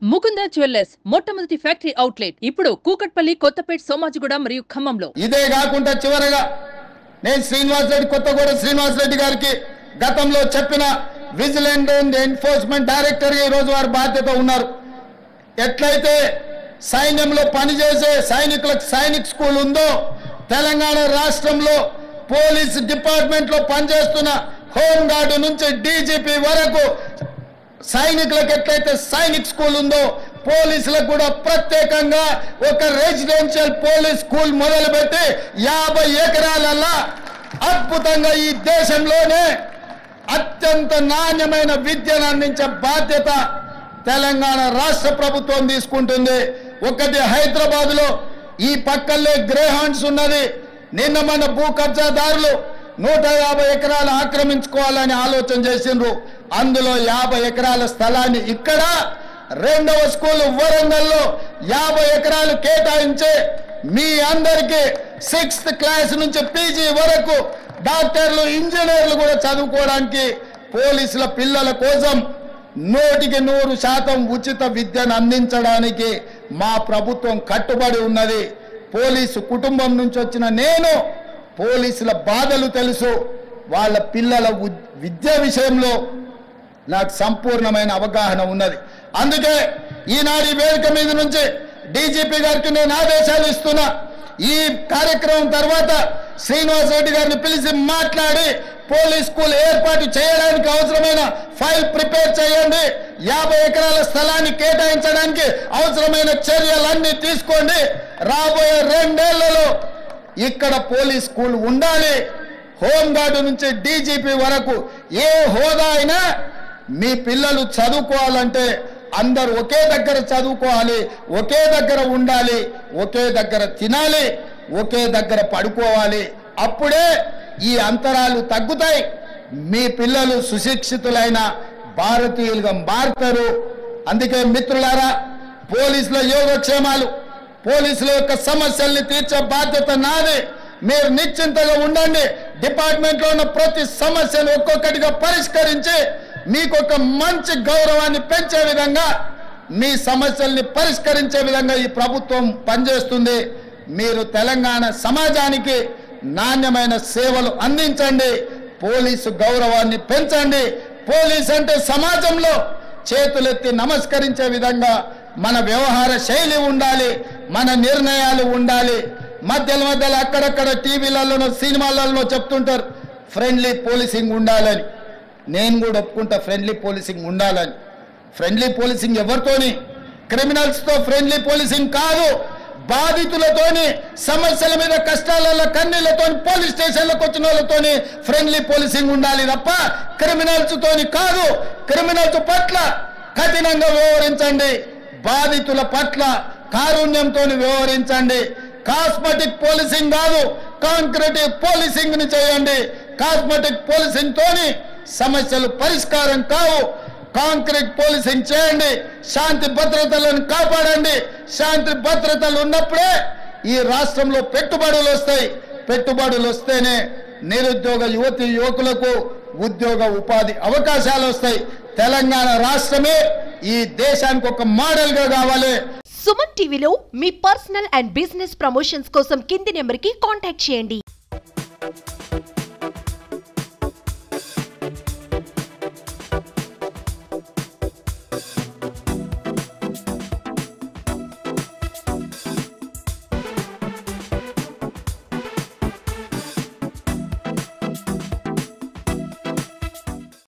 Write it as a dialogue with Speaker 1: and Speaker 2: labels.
Speaker 1: Mukunda jewellers మొట్టమొదటి factory outlet ఇప్పుడు కూకట్పల్లి, కొత్తపేట, సోమాజిగూడ మరియు ఖమ్మంలో.
Speaker 2: ఇదే కాకుండా చివరగా నేను కొత్తగూడ శ్రీనివాస్ రెడ్డి గారికి గతంలో చెప్పిన విజిలెంట్ అండ్ ఎన్ఫోర్స్మెంట్ డైరెక్టర్ ఈ రోజు వారి బాధ్యత ఉన్నారు. ఎట్లయితే సైన్యంలో పనిచేసే సైనికులకు సైనిక్ స్కూల్ ఉందో తెలంగాణ రాష్ట్రంలో పోలీస్ డిపార్ట్మెంట్ లో పనిచేస్తున్న హోంగార్డు నుంచి డీజీపీ వరకు సైనికులకు ఎట్లయితే సైనిక్ స్కూల్ ఉందో పోలీసులకు కూడా ప్రత్యేకంగా ఒక రెసిడెన్షియల్ పోలీస్ స్కూల్ మొదలుపెట్టి 50 ఎకరాలలో అద్భుతంగా ఈ దేశంలోనే అత్యంత నాణ్యమైన విద్యను అందించే బాధ్యత తెలంగాణ రాష్ట్ర ప్రభుత్వం తీసుకుంటుంది. ఒకటి హైదరాబాద్ లో ఈ పక్కల్లే గ్రేహౌండ్స్ ఉన్నది. నిన్న మన భూ కబ్జాదారులు 150 ఎకరాలు ఆక్రమించుకోవాలని ఆలోచన చేసిండ్రు. అందులో 50 ఎకరాల స్థలాన్ని ఇక్కడ రెండవ స్కూల్ వరంగల్లో 50 ఎకరాలు కేటాయించి మీ అందరికీ 6th క్లాస్ నుంచి పీజీ వరకు డాక్టర్లు, ఇంజనీర్లు కూడా చదువుకోవడానికి పోలీసుల పిల్లల కోసం 100% ఉచిత విద్యను అందించడానికి మా ప్రభుత్వం కట్టుబడి ఉన్నది. పోలీసు కుటుంబం నుంచి వచ్చిన నేను పోలీసుల బాధలు తెలుసు. వాళ్ళ పిల్లల విద్య విషయంలో నాకు సంపూర్ణమైన అవగాహన ఉన్నది. అందుకే ఈనాడు వేదిక మీద నుంచి డీజీపీ గారికి నేను ఆదేశాలు ఇస్తున్నా. ఈ కార్యక్రమం తర్వాత శ్రీనివాస్ రెడ్డి గారిని పిలిచి మాట్లాడి పోలీస్ స్కూల్ ఏర్పాటు చేయడానికి అవసరమైన ఫైల్ ప్రిపేర్ చేయండి. 50 ఎకరాల స్థలాన్ని కేటాయించడానికి అవసరమైన చర్యలన్నీ తీసుకోండి. రాబోయే 2 ఏళ్లలో ఇక్కడ పోలీస్ స్కూల్ ఉండాలి. హోంగార్డు నుంచి డీజీపీ వరకు ఏ హోదా అయినా మీ పిల్లలు చదువుకోవాలంటే అందరూ ఒకే దగ్గర చదువుకోవాలి, ఒకే దగ్గర ఉండాలి, ఒకే దగ్గర తినాలి, ఒకే దగ్గర పడుకోవాలి. అప్పుడే ఈ అంతరాలు తగ్గుతాయి. మీ పిల్లలు సుశిక్షితులైన భారతీయులుగా మారుతారు. అందుకే మిత్రులారా, పోలీసుల యోగక్షేమాలు, పోలీసుల యొక్క సమస్యల్ని తీర్చే బాధ్యత నాది. మీరు నిశ్చింతగా ఉండండి. డిపార్ట్మెంట్ లో ఉన్న ప్రతి సమస్యను ఒక్కొక్కటిగా పరిష్కరించి మీకు ఒక మంచి గౌరవాన్ని పెంచే విధంగా, మీ సమస్యల్ని పరిష్కరించే విధంగా ఈ ప్రభుత్వం పనిచేస్తుంది. మీరు తెలంగాణ సమాజానికి నాణ్యమైన సేవలు అందించండి. పోలీసు గౌరవాన్ని పెంచండి. పోలీస్ అంటే సమాజంలో చేతులెత్తి నమస్కరించే విధంగా మన వ్యవహార శైలి ఉండాలి, మన నిర్ణయాలు ఉండాలి. మధ్యలో అక్కడక్కడ టీవీలలో, సినిమాలలో చెప్తుంటారు ఫ్రెండ్లీ పోలీసింగ్ ఉండాలని. నేను కూడా ఒప్పుకుంటా ఫ్రెండ్లీ పోలీసింగ్ ఉండాలని. ఫ్రెండ్లీ పోలీసింగ్ ఎవరితోని? క్రిమినల్స్తో ఫ్రెండ్లీ పోలీసింగ్ కాదు. బాధితులతోని, సమస్యల మీద కష్టాలలో కన్నీళ్లతో పోలీస్ స్టేషన్లకు వచ్చిన వాళ్ళతోని ఫ్రెండ్లీ పోలీసింగ్ ఉండాలి తప్ప క్రిమినల్స్ తోని కాదు. క్రిమినల్స్ పట్ల కఠినంగా వ్యవహరించండి, బాధితుల పట్ల కారుణ్యంతో వ్యవహరించండి. కాస్మెటిక్ పోలీసింగ్ కాదు, కాంక్రీటివ్ పోలీసింగ్ ని చేయండి. కాస్మెటిక్ పోలీసింగ్ తోని సమస్యలు పరిష్కారం కావు. కాంక్రీట్ పోలీసింగ్ చేయండి. శాంతి భద్రతలను కాపాడండి. శాంతి భద్రతలు ఉన్నప్పుడే ఈ రాష్ట్రంలో పెట్టుబడులు వస్తాయి. పెట్టుబడులు వస్తేనే నిరుద్యోగ యువతి యువకులకు ఉద్యోగ ఉపాధి అవకాశాలు వస్తాయి. తెలంగాణ రాష్ట్రమే ఈ దేశానికి ఒక మోడల్ గా కావాలి.
Speaker 3: సుమన్ టీవీలో మీ పర్సనల్ అండ్ బిజినెస్ ప్రమోషన్స్ కోసం కింది నెంబర్కి కాంటాక్ట్ చేయండి.